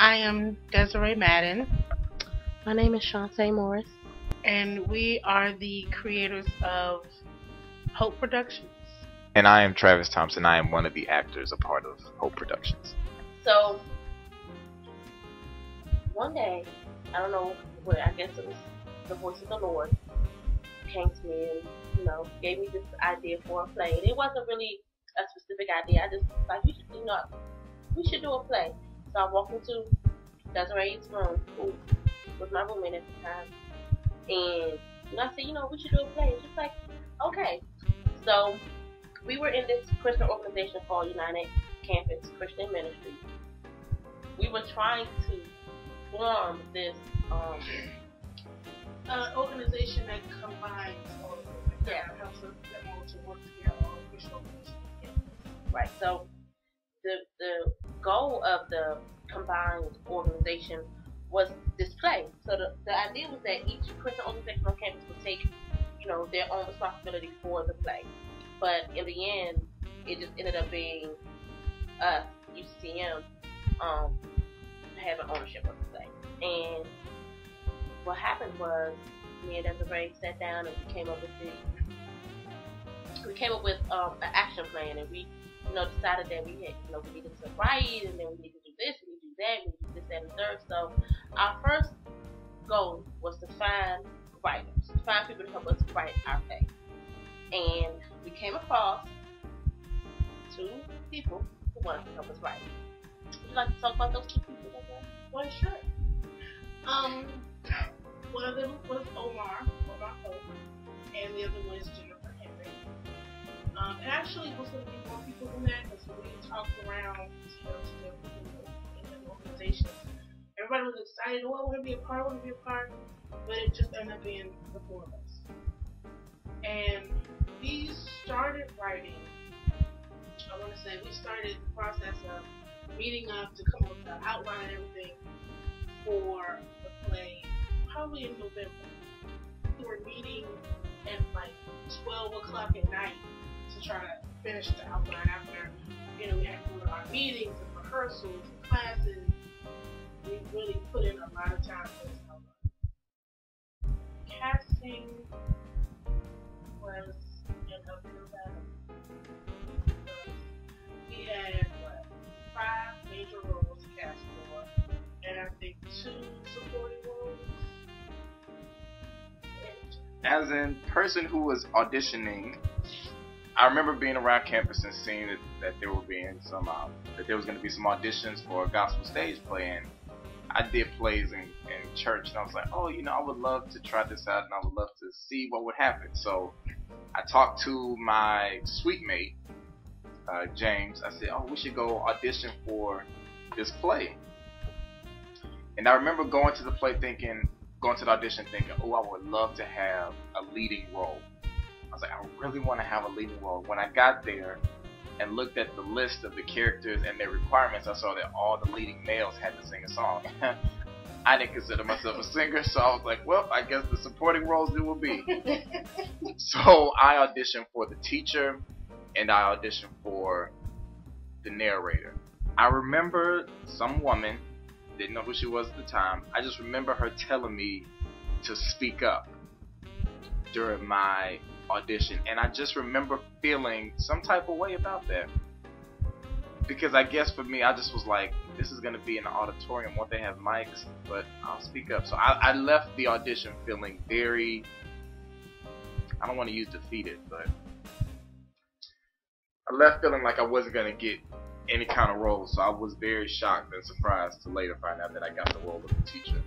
I am Desiree Madden, My name is Shantae Morris. and we are the creators of Hope Productions. And I am Travis Thompson. I am one of the actors, a part of Hope Productions. So, one day, I don't know where, I guess it was the voice of the Lord came to me and, gave me this idea for a play. And it wasn't really a specific idea. I just was like, we should do a play. So I walked into Desiree's room, who was my roommate at the time, and I said, we should do a play. And she's like, okay. So we were in this Christian organization called United Campus Christian Ministry. We were trying to form this Organization that combines all of it. That helps them all to work together, all of Christian organizations together. Right. So the goal of the combined organization was this play. So the idea was that each Christian organization on campus would take, their own responsibility for the play. But in the end, it just ended up being us, UCM, having ownership of the play. And what happened was, me and Desiree sat down and we came up with an action plan, and we decided that we had, we needed to write, and then we needed to do this, we needed to do that, we needed to do this, that, and the third. So our first goal was to find writers, to find people to help us write our play. And we came across two people who wanted to help us write. Would you like to talk about those two people? Well, sure. One of them was Omar Hope, and the other one is Jennifer Henry. It actually was going to be more people than that, because we talked around to the people in the organization. Everybody was excited, I want to be a part, but it just ended up being the four of us. And we started writing, we started the process of meeting up to come up with the outline and everything for the play probably in November. We were meeting at like 12 o'clock at night to try to finish the outline after, we had our meetings and rehearsals and classes. We really put in a lot of time for this outline. Casting was an uphill battle. We had, 5 major roles to cast for, and I think 2 supporting roles. As a person who was auditioning, I remember being around campus and seeing that there were being that there was going to be some auditions for a gospel stage play, and I did plays in church, and I was like, I would love to try this out, and I would love to see what would happen. So I talked to my suite mate, James. I said, we should go audition for this play. And I remember going to the audition thinking, I would love to have a leading role. I was like, I really want to have a leading role. When I got there and looked at the list of the characters and their requirements, I saw that all the leading males had to sing a song. I didn't consider myself a singer, so I was like, well, I guess the supporting roles it will be. So I auditioned for the teacher, and I auditioned for the narrator. I remember some woman, didn't know who she was at the time. I just remember her telling me to speak up during my audition, and I just remember feeling some type of way about that, because I guess for me, I just was like, this is going to be in the auditorium, won't they have mics, but I'll speak up. So I left the audition feeling very, I don't want to use defeated, but I left feeling like I wasn't going to get any kind of role. So I was very shocked and surprised to later find out that I got the role of the teacher.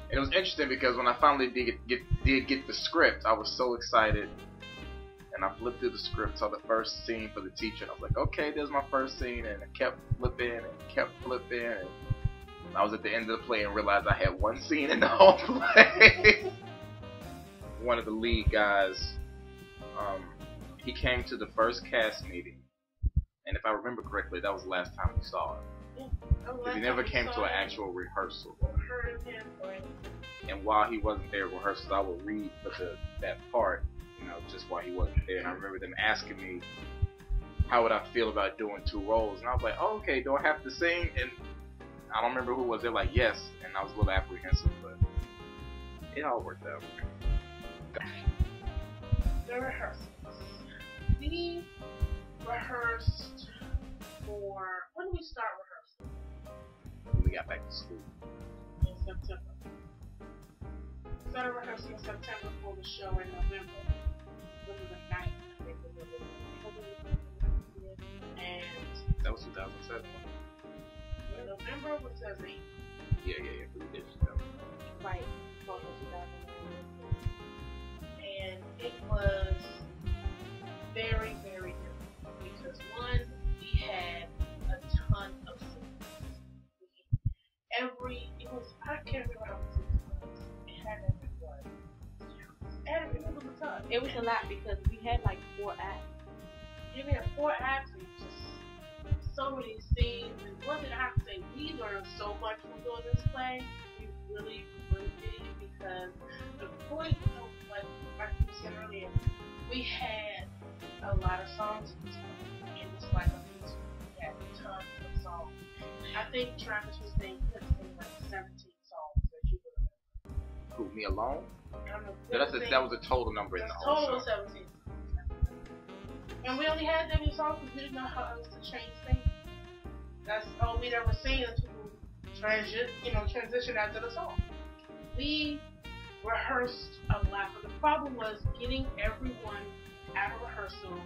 And it was interesting because when I finally did get the script, I was so excited, and I flipped through the script, saw the first scene for the teacher, and I was like, okay, there's my first scene, and I kept flipping, and I was at the end of the play and realized I had one scene in the whole play. One of the lead guys, he came to the first cast meeting, and if I remember correctly, that was the last time we saw him. Because he never came to an actual rehearsal. And while he wasn't there at rehearsals, I would read for that part, just while he wasn't there. And I remember them asking me, how would I feel about doing 2 roles? And I was like, okay, do I have to sing? And I don't remember who was there like yes, and I was a little apprehensive, but it all worked out. The rehearsals. We rehearsed for, when did we start rehearsing? When we got back to school. In September. We started rehearsing in September for the show in November. November the 9th, I think was when we did. And That was 2007. November was 2008. Yeah. We did. Right. And it was very, very difficult because one, we had a ton of singers. I can't remember how many singers it was. It had to be one. It was a ton. It was a lot because we had like 4 acts. Yeah, we had 4 acts and just so many scenes. And one thing I have to say, we learned so much from doing this play. We really did because the point of, like you said earlier, we had a lot of songs in this play. It was like a musical. We had tons of songs. I think Travis was saying he had sing like 17 songs that you would remember. Who, me alone? I don't know. That was a total number in the whole Total show. 17. And we only had that many songs because we didn't know how else to change things. That's all we'd ever seen until transition after the song. We rehearsed a lot, but the problem was getting everyone at a rehearsal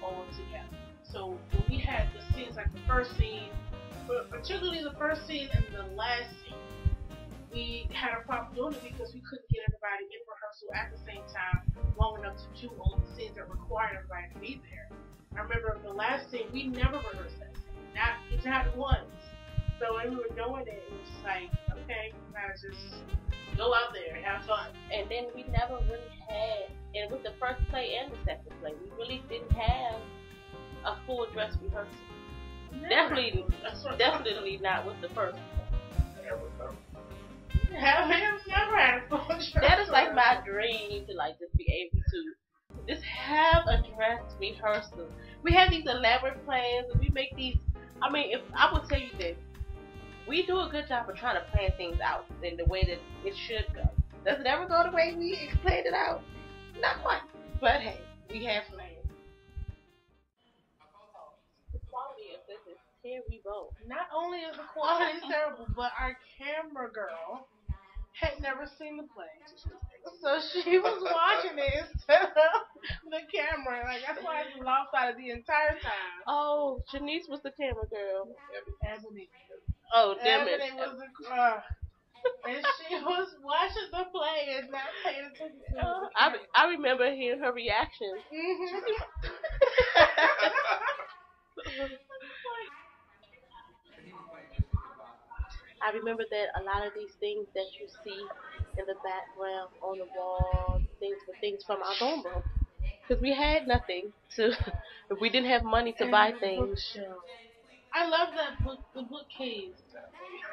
all together. So when we had the scenes, like the first scene, but particularly the first scene and the last scene, we had a problem doing it because we couldn't get everybody in rehearsal at the same time long enough to do all the scenes that required everybody to be there. I remember the last scene, we never rehearsed that scene, not once. So when we were doing it, it was just like, okay, guys, just go out there and have fun. And then we never really had, and with the first play and the second play, we really didn't have a full dress rehearsal. Definitely not with the first play. Never had a full dress. That is like my dream to like just be able to just have a dress rehearsal. We have these elaborate plans and we make these. I mean, if I would tell you that we do a good job of trying to plan things out in the way that it should go. Does it ever go the way we planned it out? Not quite. But hey, we have plans. The quality of this is terrible. Not only is the quality terrible, but our camera girl had never seen the play. So she was watching it instead of the camera. Like, that's why it's lopsided the entire time. Oh, Janice was the camera girl. Ebony. Oh, damn it. Ebony was the and she was watching the play and not paying attention to it. I remember hearing her reaction. I remember that a lot of these things that you see in the background on the wall, things were things from our dorm room. Because we had nothing to, if we didn't have money to buy things. I love that book, the bookcase.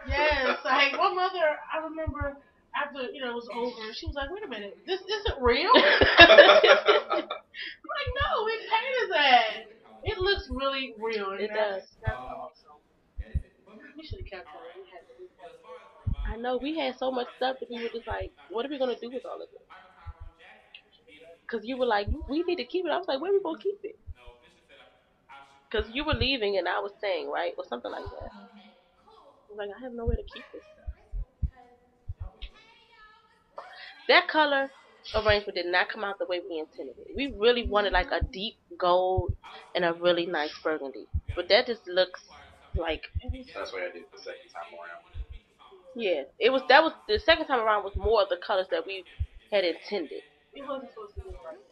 Yes, like my mother, I remember after, it was over, she was like, wait a minute, this isn't real? I'm like, no, we painted that. It looks really real. It does. That's awesome. We should have kept it. We had to do that. I know, we had so much stuff that we were just like, what are we going to do with all of this? Because you were like, we need to keep it. I was like, where are we going to keep it? Because you were leaving and I was staying, right? Or something like that. I was like, I have nowhere to keep this stuff. That color arrangement did not come out the way we intended it. We really wanted like a deep gold and a really nice burgundy. But that just looks like... That's what I did the second time around. Yeah, that was the second time around was more of the colors that we had intended. It wasn't supposed to look like that.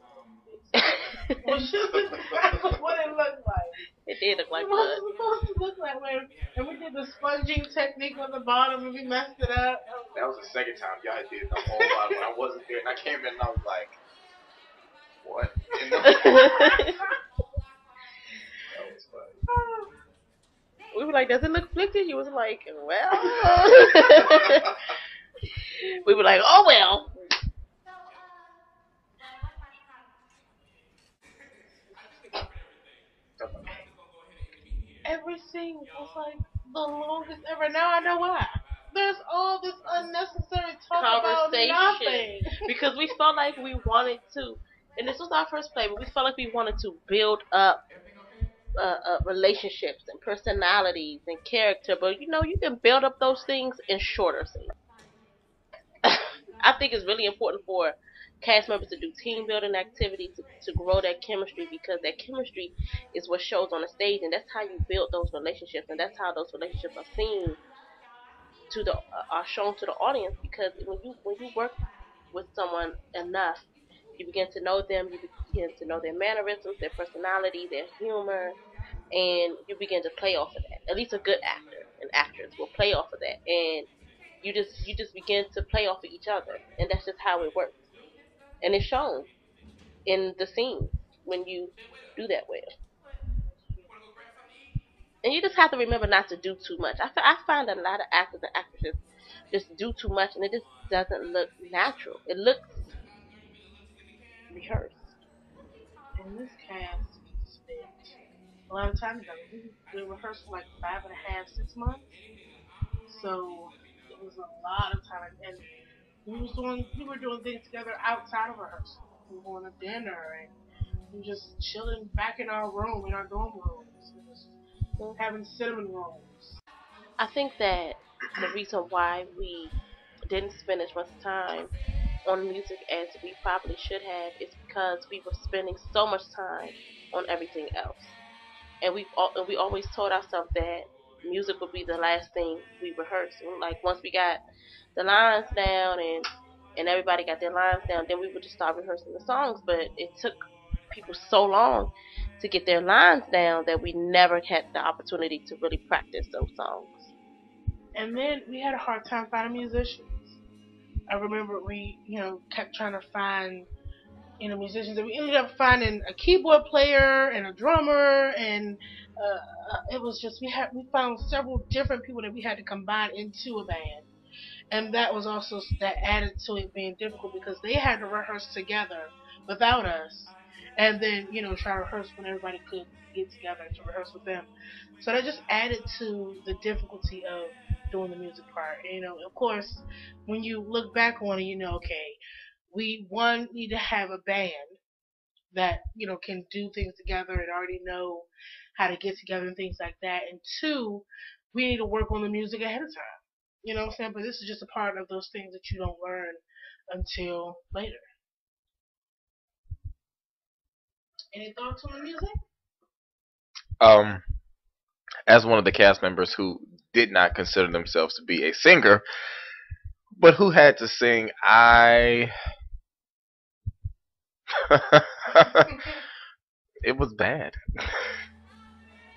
What it looked like. It did look like it blood. It wasn't supposed to look like that. And we did the sponging technique on the bottom and we messed it up. That was the second time y'all did the whole lot when I wasn't there. And I came in and I was like, what? That was funny. We were like, does it look flicky? He was like, well. We were like, oh well. Every scene was like the longest ever. Now I know why. There's all this unnecessary talk about Conversation. nothing. Because we felt like we wanted to, and this was our first play, but we felt like we wanted to build up relationships and personalities and character. But you can build up those things in shorter scenes. I think it's really important for cast members to do team building activities to grow their chemistry, because that chemistry is what shows on the stage, and that's how you build those relationships, and that's how those relationships are seen to the are shown to the audience. Because when you work with someone enough, you begin to know them, you begin to know their mannerisms, their personality, their humor, and you begin to play off of that. At least a good actor and actress will play off of that, and you just begin to play off of each other, and that's just how it works, and it's shown in the scenes when you do that well. And you just have to remember not to do too much. I find that a lot of actors and actresses just do too much, and it just doesn't look natural. It looks rehearsed. And this cast spent a lot of time together. We rehearsed for like 5.5, 6 months. So it was a lot of time, and we were doing things together outside of rehearsal. We were going to dinner and we were just chilling back in our room, in our dorm rooms, and just having cinnamon rolls. I think that the reason why we didn't spend as much time on music as we probably should have is because we were spending so much time on everything else. And we always told ourselves that music would be the last thing we rehearsed. And like once we got the lines down and everybody got their lines down, then we would just start rehearsing the songs. But it took people so long to get their lines down that we never had the opportunity to really practice those songs. And then we had a hard time finding musicians. I remember we, kept trying to find, musicians, and we ended up finding a keyboard player and a drummer, and it was just we found several different people that we had to combine into a band, and that was also that added to it being difficult because they had to rehearse together without us, and then try to rehearse when everybody could get together to rehearse with them. So that just added to the difficulty of doing the music part. And, of course, when you look back on it, okay, we one need to have a band that can do things together and already know how to get together and things like that. And two, we need to work on the music ahead of time. You know what I'm saying? But this is just a part of those things that you don't learn until later. Any thoughts on the music? Um, as one of the cast members who did not consider themselves to be a singer, but who had to sing, it was bad.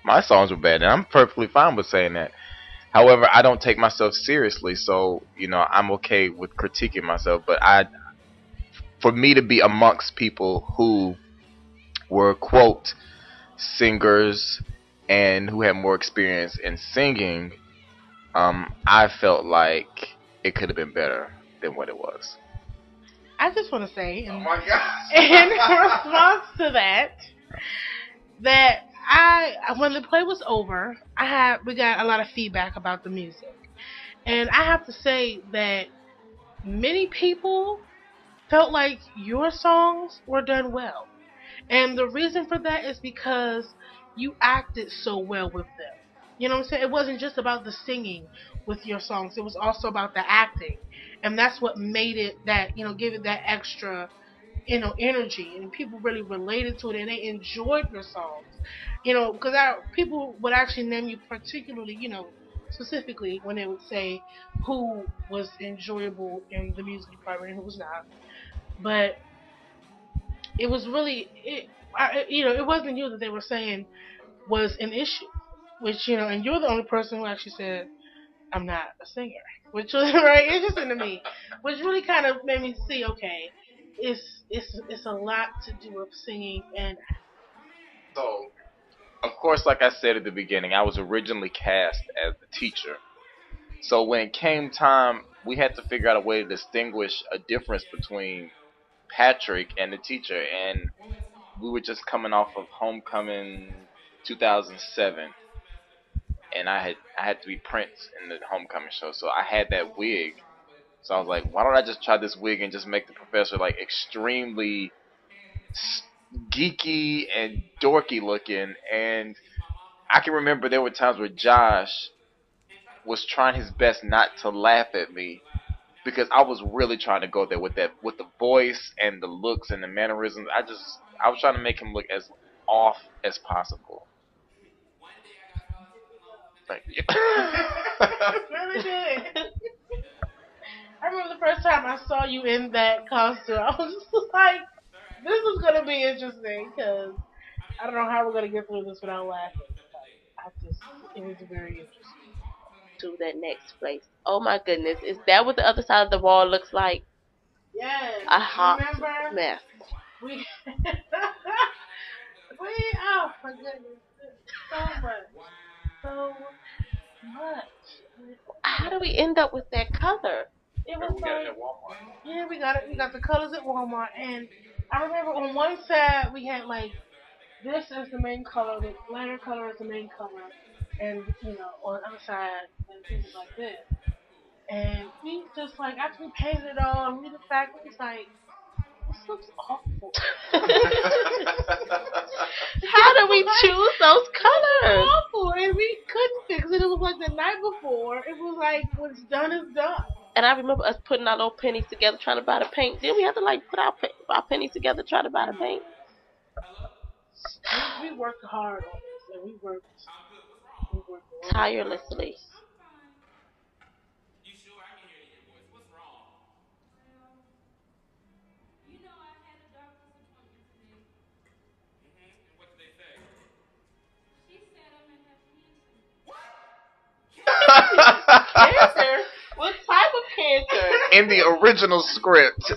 My songs were bad, and I'm perfectly fine with saying that. However, I don't take myself seriously, so I'm okay with critiquing myself. But for me to be amongst people who were quote singers and who had more experience in singing, I felt like it could have been better than what it was. I just want to say, Oh my gosh! in response to that when the play was over, we got a lot of feedback about the music, and I have to say that many people felt like your songs were done well. And the reason for that is because you acted so well with them. You know what I'm saying? It wasn't just about the singing with your songs, it was also about the acting. And that's what made it that, give it that extra, energy. And people really related to it and they enjoyed your songs. Because people would actually name you particularly, specifically when they would say who was enjoyable in the music department and who was not. But it was really it wasn't you that they were saying was an issue, which and you're the only person who actually said I'm not a singer, which was very interesting to me, which really kind of made me see, okay, it's a lot to do with singing and So, of course, like I said at the beginning, I was originally cast as the teacher. So when it came time, we had to figure out a way to distinguish a difference between Patrick and the teacher, and we were just coming off of Homecoming 2007. and I had to be Prince in the homecoming show, so I had that wig. So I was like, why don't I just try this wig and just make the professor like extremely geeky and dorky looking? And I can remember there were times where Josh was trying his best not to laugh at me because I was really trying to go there with that, with the voice and the looks and the mannerisms. I was trying to make him look as off as possible. Thank you. Really did. I remember the first time I saw you in that costume. I was just like, this is gonna be interesting because I don't know how we're gonna get through this without laughing. I just, it was very interesting. To that next place. Oh my goodness. Is that what the other side of the wall looks like? Yes, A hot remember mess. we oh my goodness, so much, so much. How do we end up with that color? It was Remember we got it like, at Walmart. yeah, we got it. We got the colors at Walmart, and I remember on one side we had like this is the main color, the lighter color is the main color, and on the other side it was like this. And we just like after we painted it all and we looked back, we was like, this looks awful. How do we choose those colors? Awful, and we couldn't fix it. It was like the night before. It was like what's done is done. And I remember us putting our little pennies together trying to buy the paint. Then we had to like put our pennies together trying to buy the paint. We worked hard on this, and we worked Tirelessly. Cancer? What type of cancer? In the original script,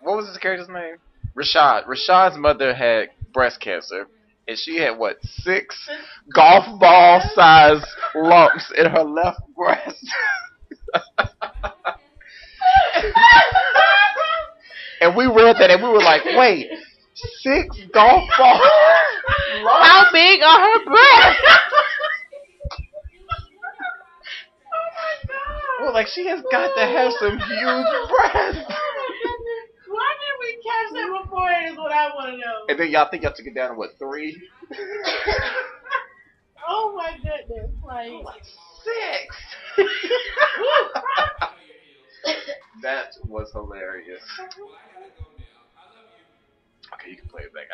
what was his character's name? Rashad. Rashad's mother had breast cancer, and she had what, 6 golf ball size lumps in her left breast. And we read that and we were like, wait, 6 golf balls? How big are her breasts? Well, like, she has got to have some huge breasts. Why did we catch that before? Is what I want to know. And then y'all think y'all took it down to what, 3? Oh my goodness! Like 6. That was hilarious. Okay, you can play it back.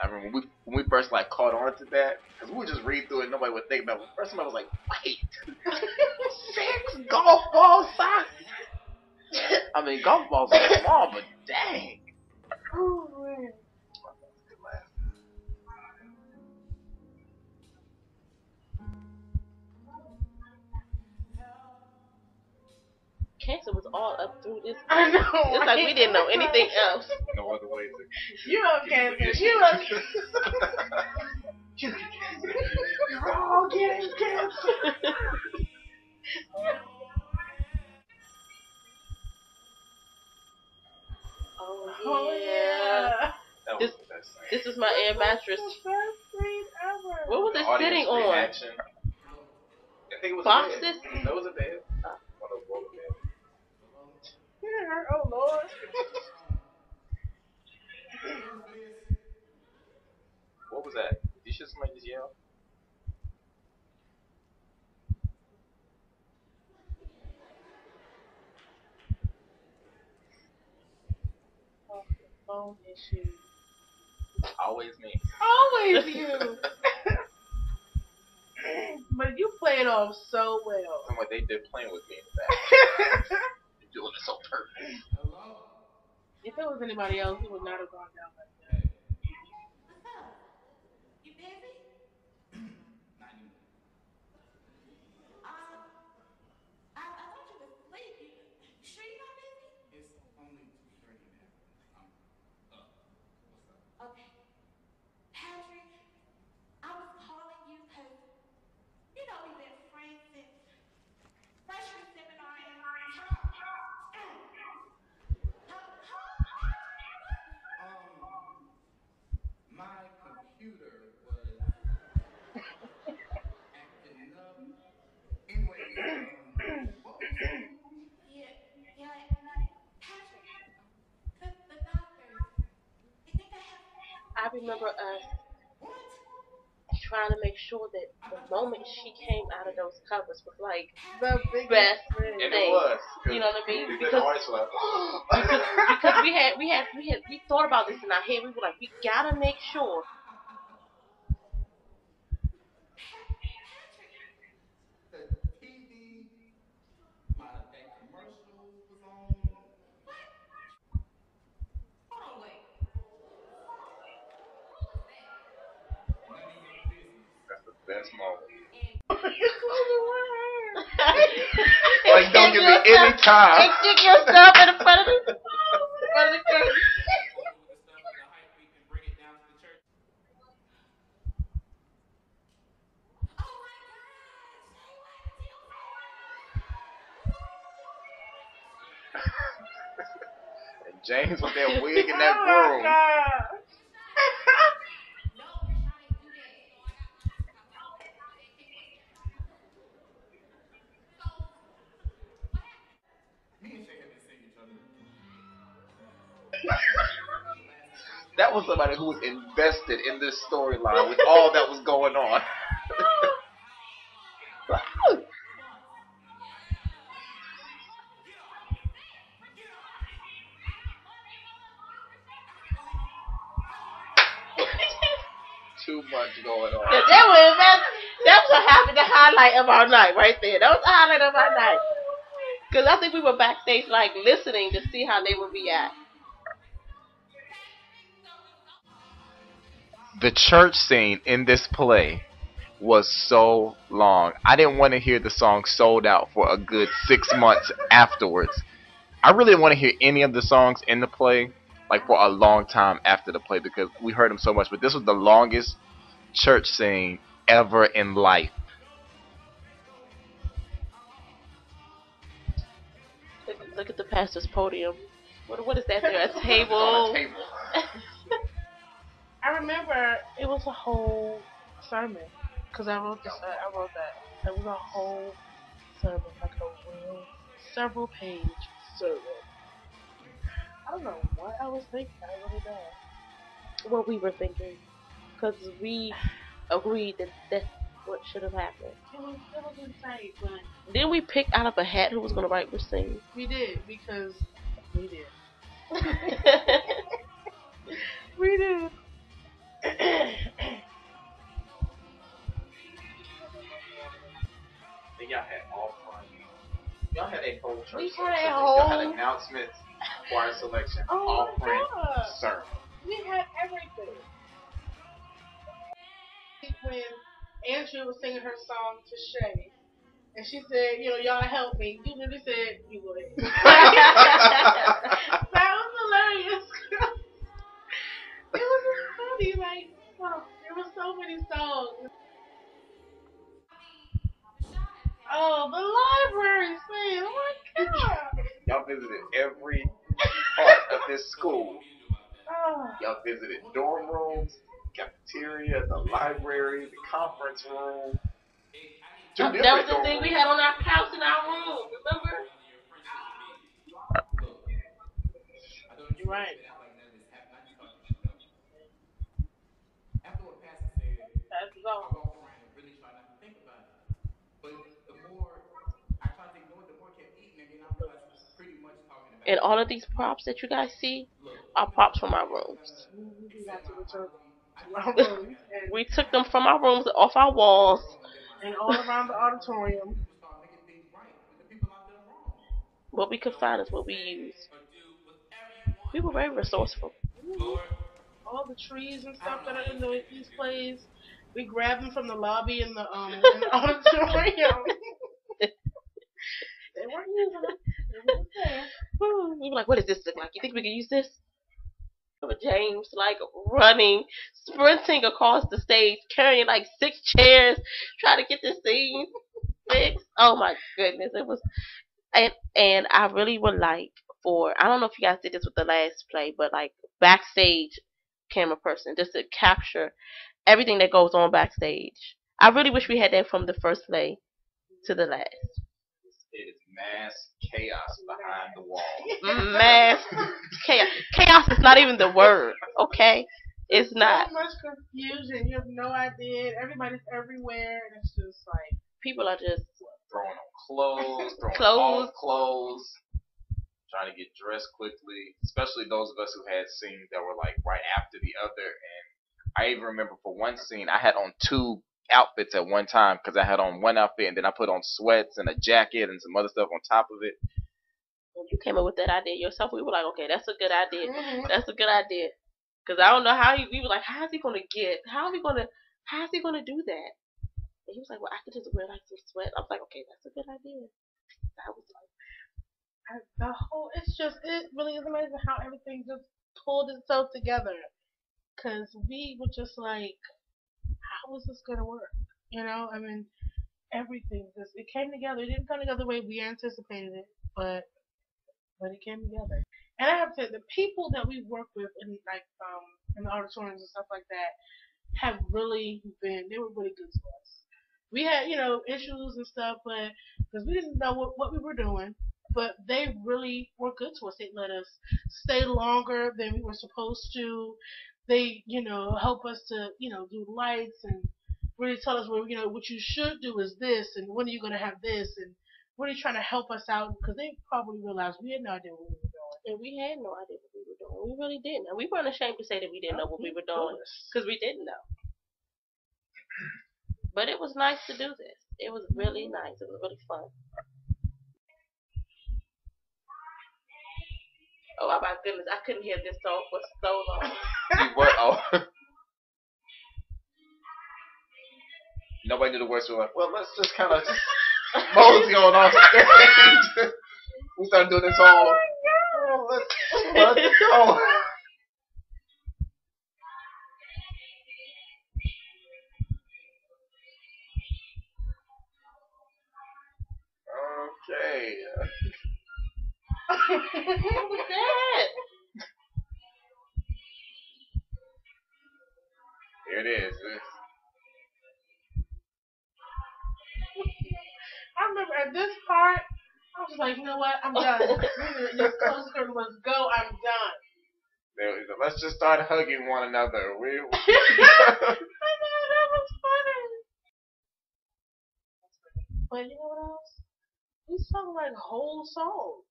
I remember when we first like caught on to that, because we would just read through it and nobody would think about it. First time I was like, wait, 6 golf ball size? I mean, golf balls are small, but dang. oh man. Cancer was all up through this. I know. It's like we didn't know anything else. No other way to. You love cancer. You love cancer. You're all getting cancer. Oh yeah. That This was the best thing. this is my air mattress. The best thing ever. What was The it audience sitting on? reaction. I think it was Boxes? a bed. That was a bed. One of those beds. Yeah, oh Lord. What was that? Did you hear somebody just yell? Phone issue. Always me. Always you. But you play it off so well. I'm like, they did playing with me in the back. They're doing it so perfect. If it was anybody else, it would not have gone down like that. You busy? Not anymore. I thought you was asleep. You sure you're not busy? It's only 2:30 in the afternoon. I'm up. What's up? Okay. Patrick, I was calling you because, we've been friends since freshman seminar and huh? remember us trying to make sure that the moment she came out of those covers was like The biggest best thing. And thing. it was. You know what I mean? The Because artists were like, because we thought about this in our head. We were like, we gotta make sure. The TV, that commercial was on. What? Hold on, wait. Who was that? None of your business. that's the best moment. And Like, don't give me any time. And kick yourself in front of the curtain. with the stuff, the hype beat, and bring it down to the church. Oh my And James with that wig and that Oh my broom. God. No, Rashad didn't do that. So, what happened? Me and Shay have been seeing each other. That was somebody who was invested in this storyline with all that was going on. Too much going on. That was the highlight of our night right there. That was the highlight of our night. Because I think we were backstage like listening to see how they would react. The church scene in this play was so long. I didn't want to hear the song sold out for a good 6 months afterwards. I really didn't want to hear any of the songs in the play like for a long time after the play because we heard them so much. But this was the longest church scene ever in life. Look at the pastor's podium. What is that there? A On table. a table. I remember it was a whole sermon because I wrote that. It was a whole sermon, like a real several page sermon. I don't know what I was thinking. I really don't. What we were thinking. Because we agreed that that's what should have happened. It was insane, but Didn't we pick out of a hat who was going to write which scene? we did because we did. We did. Then y'all had all fun. Y'all had a whole church. We service. had a Y'all had whole- announcements, choir selection, Oh all my friend God. sermon. We had everything. When Andrea was singing her song to Shay, and she said, y'all help me. You literally said you would. That was hilarious. It was just funny. Like, there were so many songs. Oh, the library scene. Oh my God. Y'all visited every part of this school. Oh. Y'all visited dorm rooms, cafeteria, the library, the conference room. That was the thing we had on our couch in our room. Remember? You're right. After what Pastor said, That's I all. walked around and really tried not to think about it. But the more I tried to ignore it, the more I kept eating, and then I realized he was pretty much talking about And all of these props that you guys see are props from our rooms. We got to return to our rooms We took them from our rooms, off our walls. and all around the auditorium. start making things right, but the people out there wrong. What we could find is what we use. We were very resourceful. All the trees and stuff that are in these plays, we grabbed them from the lobby in the auditorium. They weren't using them. They were just there. We were like, what does this look like? You think we can use this? James like running, sprinting across the stage, carrying like 6 chairs, trying to get this scene fixed. Oh my goodness, it was, and I really would like for, I don't know if you guys did this with the last play, but like backstage camera person just to capture everything that goes on backstage. I really wish we had that from the first play to the last. It is mass chaos behind the wall. Mass chaos. Chaos is not even the word, okay? It's not. So much confusion. You have no idea. Everybody's everywhere, and it's just like People are just throwing on clothes, throwing Clothes. off clothes, trying to get dressed quickly. Especially those of us who had scenes that were like right after the other. And I even remember for one scene, I had on two outfits at one time because I had on one outfit and then I put on sweats and a jacket and some other stuff on top of it. when you came up with that idea yourself, we were like, okay, that's a good idea. mm-hmm. That's a good idea. Because I don't know how we were like, how is he gonna do that? And he was like, well, I could just wear like some sweat. I was like, okay, that's a good idea. I was like, The whole, it really is amazing how everything just pulled itself together. Cause we were just like, how is this gonna work? I mean, everything it came together. It didn't come together the way we anticipated it, but it came together. And I have to say, the people that we work with in the auditoriums and stuff like that have really they were really good to us. We had, issues and stuff, but because we didn't know what we were doing, but they really were good to us. They let us stay longer than we were supposed to. They, help us to, do lights and really tell us, well, what you should do is this, and when are you going to have this, and really trying to help us out because they probably realized we had no idea what we were doing. and we had no idea what we were doing. We really didn't. And we weren't ashamed to say that we didn't know what we were doing because we didn't know. But it was nice to do this. It was really nice. It was really fun. Oh my goodness, I couldn't hear this song for so long. You what? Oh. Nobody knew the words. We were like, well, let's just kind of mosey on off stage. We started doing this whole, let's go. Okay. What was that? Here it is. I remember at this part, I was like, you know what? I'm done. Your close curtain was go. I'm done. Let's just start hugging one another. I know, that was funny. But you know what else? We sung like whole songs.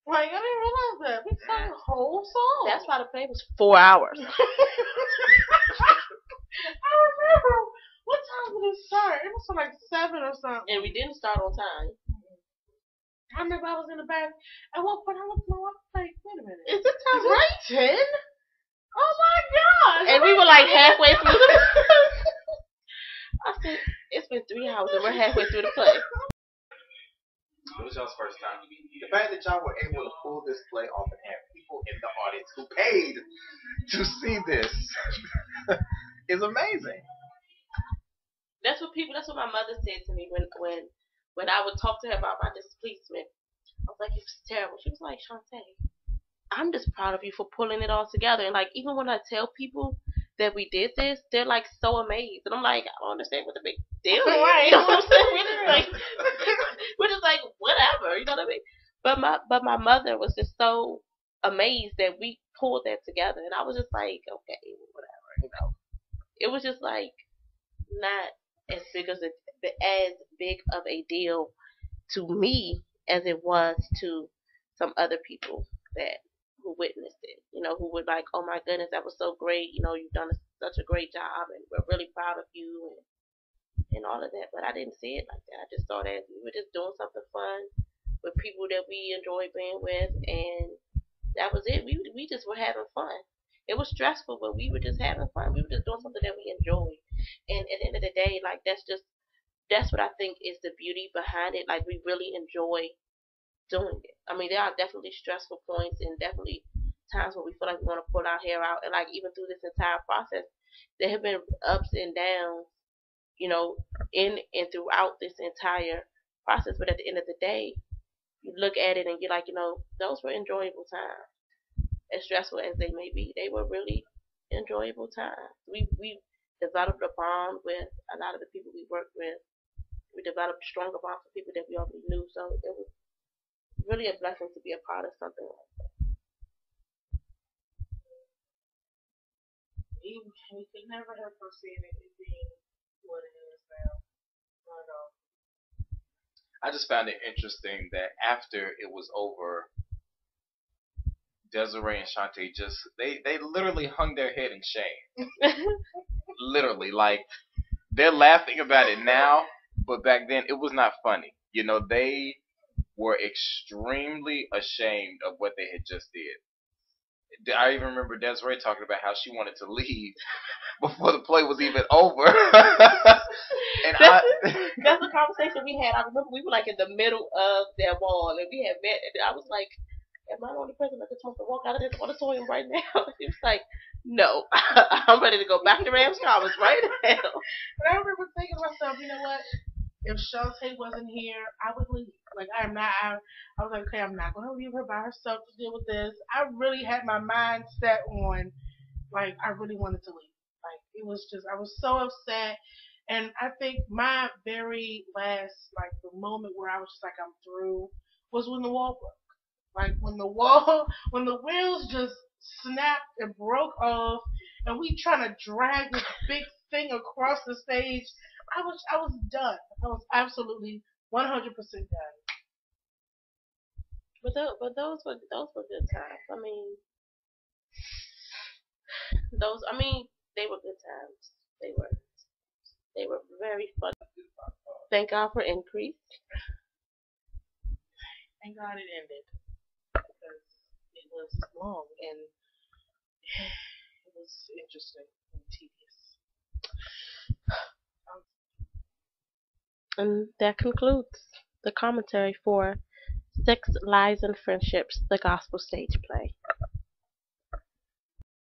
Like, I didn't realize that. We sung whole songs. That's why the play was 4 hours. I remember. What time did it start? It was like 7 or something. And we didn't start on time. I remember I was in the back. At one point, I looked at my watch like, wait a minute. Is the time right? 10? Oh my gosh. And we were like halfway through the I said, it's been 3 hours and we're halfway through the play. It was y'all's first time. The fact that y'all were able to pull this play off and have people in the audience who paid to see this is amazing. That's what my mother said to me when I would talk to her about my displeasement. I was like, it was terrible. She was like, Shantae, I'm just proud of you for pulling it all together. And like, even when I tell people that we did this, they're like so amazed. And I'm like, I don't understand what the big deal is. Right. You know what I'm saying? We're just like, whatever. You know what I mean? But my mother was just so amazed that we pulled that together. And I was just like, okay, whatever. You know, it was just like not as big of a deal to me as it was to some other people who witnessed it, who were like, oh my goodness, that was so great, you've done such a great job and we're really proud of you and all of that. But I didn't see it like that. I just saw that we were just doing something fun with people that we enjoy being with, and that was it. We just were having fun. It was stressful, but we were just having fun. We were just doing something that we enjoyed. And at the end of the day, like, that's what I think is the beauty behind it. Like, we really enjoy doing it. I mean, there are definitely stressful points and definitely times when we feel like we want to pull our hair out. And like, even through this entire process, there have been ups and downs, in and throughout this entire process. But at the end of the day, you look at it and you're like, those were enjoyable times. As stressful as they may be, they were really enjoyable times. We developed a bond with a lot of the people we worked with. We developed stronger bonds with people that we already knew. So it was really a blessing to be a part of something like that. we could never have foreseen it being what it is now. I know. I just found it interesting that after it was over, Desiree and Shantae just they literally hung their head in shame. Literally, like they're laughing about it now, but back then it was not funny. You know, they were extremely ashamed of what they had just did. I even remember Desiree talking about how she wanted to leave before the play was even over. And That's the conversation we had. I remember we were like in the middle of that wall, and we had met, and I was like, "Am I the only person that's supposed to walk out of this auditorium right now?" He was like, "No, I'm ready to go back to Rams College right now." But I remember thinking to myself, you know what? If Shantae wasn't here, I would leave. Like I'm not. I was like, okay, I'm not going to leave her by herself to deal with this. I really had my mind set on, like, I really wanted to leave. Like it was just, I was so upset. And I think my very last, like the moment where I was just like, I'm through, was when the wall broke. Like when the wall, when the wheels just snapped and broke off, and we trying to drag this big thing across the stage. I was done. I was absolutely 100% done. But those were good times. I mean, those. I mean, they were good times. They were very fun. Thank God for increase. Thank God it ended because it was long and it was interesting and tedious. And that concludes the commentary for Six Lies and Friendships, the Gospel Stage Play.